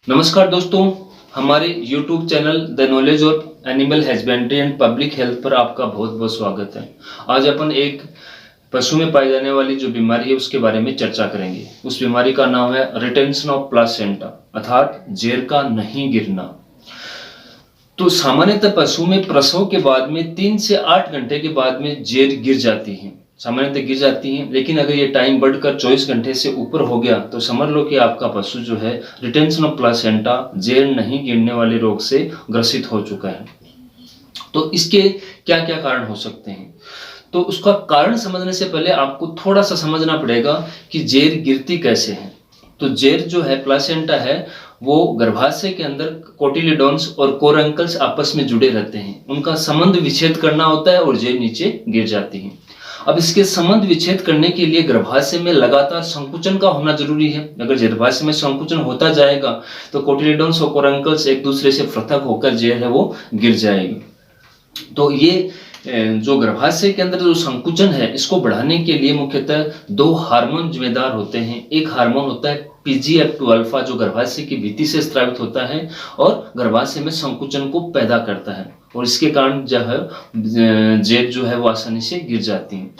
नमस्कार दोस्तों, हमारे YouTube channel the knowledge of animal husbandry and public health पर आपका बहुत बहुत स्वागत है। आज अपन एक पशु में पाई जाने वाली जो बीमारी है उसके बारे में चर्चा करेंगे। उस बीमारी का नाम है रिटेंशन ऑफ प्लासेंटा अर्थात जेर का नहीं गिरना। तो सामान्यतः पशु में प्रसव के बाद में 3 से 8 घंटे के बाद में जेर गिर जाती है, सामान्यतः गिर जाती हैं। लेकिन अगर ये टाइम बढ़कर 24 घंटे से ऊपर हो गया तो समझ लो कि आपका पशु जो है रिटेंशन ऑफ प्लासेंटा जेर नहीं गिरने वाले रोग से ग्रसित हो चुका है। तो इसके क्या क्या कारण हो सकते हैं? तो उसका कारण समझने से पहले आपको थोड़ा सा समझना पड़ेगा कि जेर गिरती कैसे है। तो जेर जो है प्लासेंटा है वो गर्भाशय के अंदर कोटिलिडोन्स और कोरंकल्स आपस में जुड़े रहते हैं, उनका संबंध विच्छेद करना होता है और जेर नीचे गिर जाती है। अब इसके संबंध विच्छेद करने के लिए गर्भाशय में लगातार संकुचन का होना जरूरी है। अगर गर्भाशय में संकुचन होता जाएगा तो कोटिलिडोन्स और कोरंकल्स एक दूसरे से पृथक होकर जेर है वो गिर जाएगी। तो ये जो गर्भाशय के अंदर जो संकुचन है इसको बढ़ाने के लिए मुख्यतः 2 हार्मोन जिम्मेदार होते हैं। एक हार्मोन होता है PGF2 अल्फा जो गर्भाशय की भित्ति से स्रावित होता है और गर्भाशय में संकुचन को पैदा करता है और इसके कारण जो है जेर जो है वो आसानी से गिर जाती है।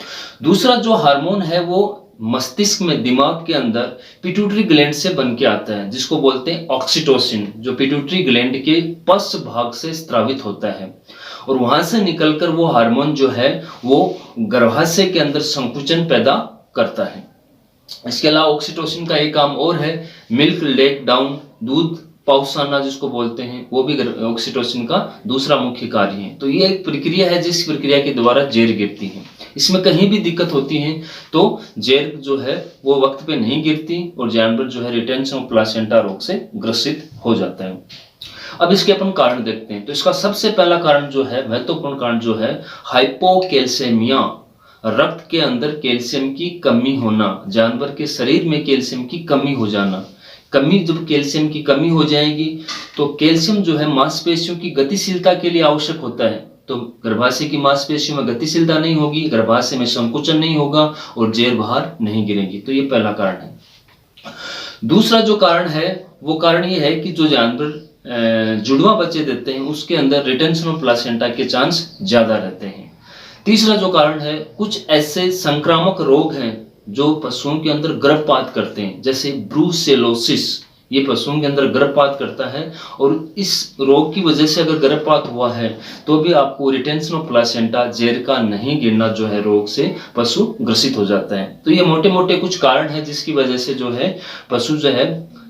दूसरा जो हार्मोन है वो मस्तिष्क में दिमाग के अंदर पिट्यूटरी ग्लैंड से बन के आता है जिसको बोलते हैं ऑक्सीटोसिन, जो पिट्यूटरी ग्लैंड के पश्च भाग से स्रावित होता है और वहां से निकलकर वो हार्मोन जो है वो गर्भाशय के अंदर संकुचन पैदा करता है। इसके अलावा ऑक्सीटोसिन का एक काम और है मिल्क लेट डाउन, दूध पाउसाना जिसको बोलते हैं, वो भी ऑक्सीटोसिन का दूसरा मुख्य कार्य है। तो ये एक प्रक्रिया है जिस प्रक्रिया के द्वारा जेर गिरती है। इसमें कहीं भी दिक्कत होती है तो जेर जो है वो वक्त पे नहीं गिरती और जानवर जो है रिटेंशन ऑफ प्लासेंटा रोग से ग्रसित हो जाता है। अब इसके अपन कारण देखते हैं। तो इसका सबसे पहला कारण जो है, महत्वपूर्ण कारण जो है हाइपोकैल्सेमिया, रक्त के अंदर कैल्शियम की कमी होना, जानवर के शरीर में कैल्शियम की कमी हो जाना। जब कैल्शियम की कमी हो जाएगी तो कैल्शियम जो है मांसपेशियों की गतिशीलता के लिए आवश्यक होता है। तो गर्भाशय की मांसपेशियों में गतिशीलता नहीं होगी, गर्भाशय में संकुचन नहीं होगा और जेर बाहर नहीं गिरेगी। तो ये पहला कारण है। दूसरा जो कारण है वो कारण ये है कि जो जानवर जुड़वा बच्चे देते हैं उसके अंदर रिटेंशन ऑफ प्लासेंटा के चांस ज्यादा रहते हैं। तीसरा जो कारण है, कुछ ऐसे संक्रामक रोग हैं जो पशुओं के अंदर गर्भपात करते हैं, जैसे ब्रूसेलोसिस, ये पशुओं के अंदर गर्भपात करता है और इस रोग की वजह से अगर गर्भपात हुआ है तो भी आपको रिटेंशन ऑफ प्लासेंटा जेर का नहीं गिरना जो है रोग से पशु ग्रसित हो जाता है। तो ये मोटे मोटे कुछ कारण है जिसकी वजह से जो है पशु जो है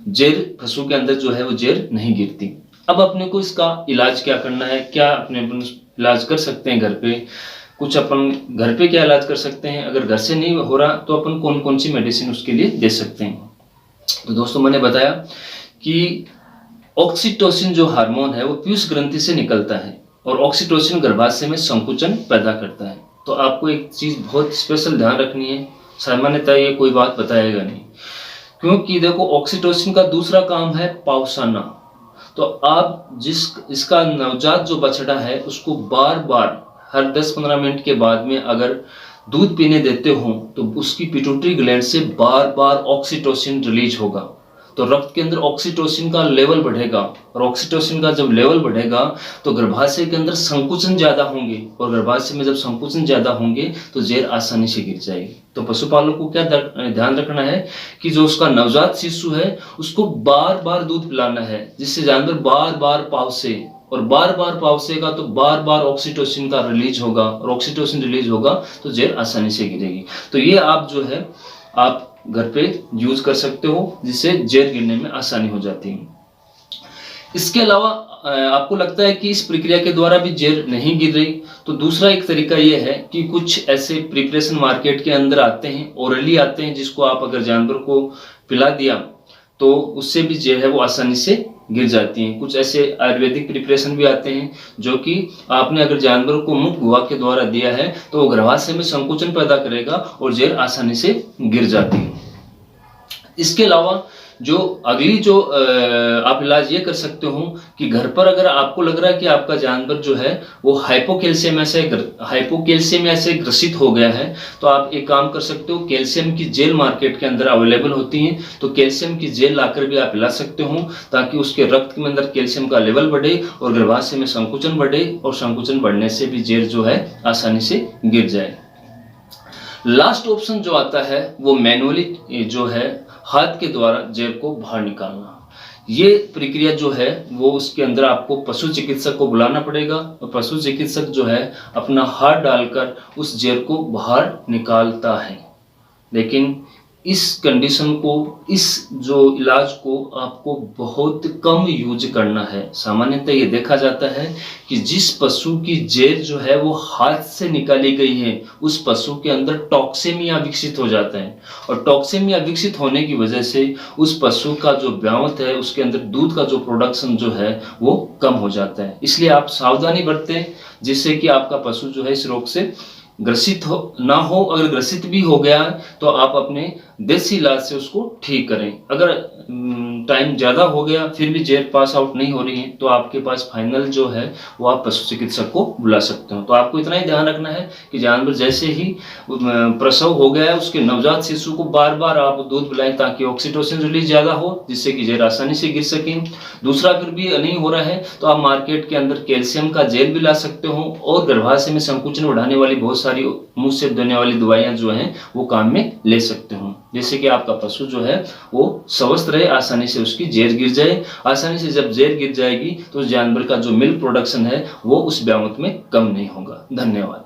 जेर, पशु के अंदर जो है वो जेर नहीं गिरती। अब अपने को इसका इलाज क्या करना है, क्या अपने इलाज कर सकते हैं घर पे? कुछ अपन घर पे क्या इलाज कर सकते हैं? अगर घर से नहीं हो रहा तो अपन कौन कौन सी मेडिसिन उसके लिए दे सकते हैं? तो दोस्तों मैंने बताया कि ऑक्सीटोसिन जो हार्मोन है वो पीयूष ग्रंथि से निकलता है और ऑक्सीटोसिन गर्भाशय में संकुचन पैदा करता है। तो आपको एक चीज बहुत स्पेशल ध्यान रखनी है, सामान्यतः ये कोई बात बताएगा नहीं, क्योंकि देखो ऑक्सीटोसिन का दूसरा काम है पाउसाना। तो आप इसका नवजात जो बछड़ा है उसको बार बार हर 10-15 मिनट के बाद में अगर दूध पीने देते हो तो उसकी पिट्यूटरी ग्लैंड से बार बार ऑक्सीटोसिन रिलीज होगा। तो रक्त के अंदर ऑक्सीटोसिन का लेवल बढ़ेगा और ऑक्सीटोसिन का जब लेवल बढ़ेगा तो गर्भाशय के अंदर संकुचन ज्यादा होंगे और गर्भाशय में जब संकुचन ज्यादा होंगे तो जेर आसानी से गिर जाएगी। तो पशुपालक को क्या ध्यान रखना है कि जो उसका नवजात शिशु है उसको बार बार दूध पिलाना है जिससे जानवर बार बार पाउसे, और बार बार पाउसेगा तो बार बार ऑक्सीटोसिन का रिलीज होगा और ऑक्सीटोसिन रिलीज होगा तो जेर आसानी से गिरेगी। तो ये आप जो है आप घर पे यूज कर सकते हो जिससे जेर गिरने में आसानी हो जाती है। इसके अलावा आपको लगता है कि इस प्रक्रिया के द्वारा भी जेर नहीं गिर रही, तो दूसरा एक तरीका यह है कि कुछ ऐसे प्रिपरेशन मार्केट के अंदर आते हैं, ओरली आते हैं, जिसको आप अगर जानवर को पिला दिया तो उससे भी जो है वो आसानी से गिर जाती हैं। कुछ ऐसे आयुर्वेदिक प्रिपरेशन भी आते हैं जो कि आपने अगर जानवर को मुख गुहा के द्वारा दिया है तो वो गर्भाशय में संकुचन पैदा करेगा और जेर आसानी से गिर जाती है। इसके अलावा जो अगली जो आप इलाज ये कर सकते हो कि घर पर अगर आपको लग रहा है कि आपका जानवर जो है वो हाइपोकैल्सियमिया से ग्रसित हो गया है, तो आप एक काम कर सकते हो, कैल्शियम की जेल मार्केट के अंदर अवेलेबल होती है, तो कैल्शियम की जेल लाकर भी आप पिला सकते हो ताकि उसके रक्त के अंदर कैल्शियम का लेवल बढ़े और गर्भाशय में संकुचन बढ़े, और संकुचन बढ़ने से भी जेर जो है आसानी से गिर जाए। लास्ट ऑप्शन जो आता है वो मैनुअली जो है हाथ के द्वारा जेर को बाहर निकालना। ये प्रक्रिया जो है वो उसके अंदर आपको पशु चिकित्सक को बुलाना पड़ेगा, और पशु चिकित्सक जो है अपना हाथ डालकर उस जेर को बाहर निकालता है। लेकिन इस कंडीशन को, इस जो इलाज को आपको बहुत कम यूज करना है। सामान्यतः ये देखा जाता है कि जिस पशु की जेर जो है वो हाथ से निकाली गई है, उस पशु के अंदर टॉक्सेमिया विकसित हो जाता है, और टॉक्सेमिया विकसित होने की वजह से उस पशु का जो ब्यावत है, उसके अंदर दूध का जो प्रोडक्शन जो है वो कम हो जाता है। इसलिए आप सावधानी बरतें, जिससे कि आपका पशु जो है इस रोग से ग्रसित ना हो। अगर ग्रसित भी हो गया है तो आप अपने देसी इलाज से उसको ठीक करें। अगर टाइम ज़्यादा हो गया फिर भी जेर पास आउट नहीं हो रही है, तो आपके पास फाइनल जो है वो आप पशु चिकित्सक को बुला सकते हो। तो आपको इतना ही ध्यान रखना है कि जानवर जैसे ही प्रसव हो गया है, उसके नवजात शिशु को बार बार आप दूध पिलाएं ताकि ऑक्सीटोसिन रिलीज ज़्यादा हो, जिससे कि जेर आसानी से गिर सके। दूसरा, फिर भी नहीं हो रहा है तो आप मार्केट के अंदर कैल्शियम का जेल भी ला सकते हो, और गर्भाशय में संकुचन बढ़ाने वाली बहुत सारी मुंह से देने वाली दवाइयां जो हैं वो काम में ले सकते हो, जैसे कि आपका पशु जो है वो स्वस्थ रहे, आसानी से उसकी जेर गिर जाए। आसानी से जब जेर गिर जाएगी तो उस जानवर का जो मिल्क प्रोडक्शन है वो उस ब्यावत में कम नहीं होगा। धन्यवाद।